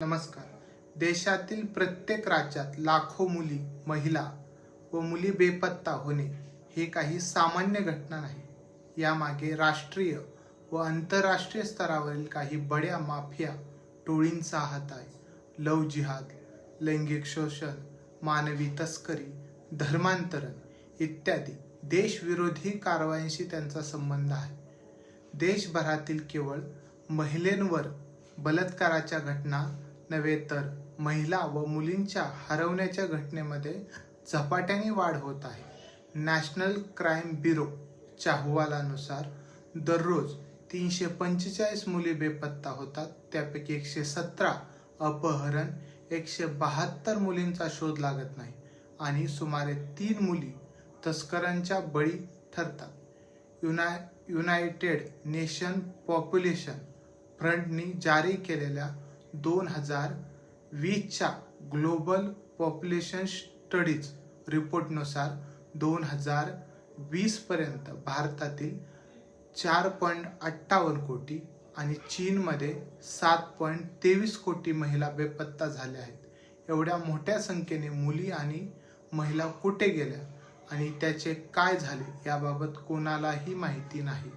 नमस्कार. देशातील प्रत्येक राज्यात लाखो मुली, महिला व मुली बेपत्ता होणे हे काही सामान्य घटना नाही. यामागे राष्ट्रीय व आंतरराष्ट्रीय स्तरावरील काही बड्या माफिया टोळींचा हात आहे. लव जिहाद, लैंगिक शोषण, मानवी तस्करी, धर्मांतरण इत्यादी देशविरोधी कारवायांशी त्यांचा संबंध आहे. देशभरातील केवळ महिलांवर बलात्काराच्या घटना नव्हे तर महिला व मुलींच्या हरवण्याच्या घटनेमध्ये झपाट्याने वाढ होत आहे. नॅशनल क्राईम ब्युरोच्या अहवालानुसार दररोज 345 मुली बेपत्ता होतात. त्यापैकी 117 अपहरण, 172 मुलींचा शोध लागत नाही आणि सुमारे 3 मुली तस्करांच्या बळी ठरतात. युनायटेड नेशन पॉप्युलेशन फ्रंटनी जारी केलेल्या 2020च्या ग्लोबल पॉप्युलेशन स्टडीज रिपोर्टनुसार 2020 पर्यंत भारतातील 4.58 कोटी आणि चीनमध्ये 7.23 कोटी महिला बेपत्ता झाल्या आहेत. एवढ्या मोठ्या संख्येने मुली आणि महिला कुठे गेल्या आणि त्याचे काय झाले याबाबत कोणालाही माहिती नाही.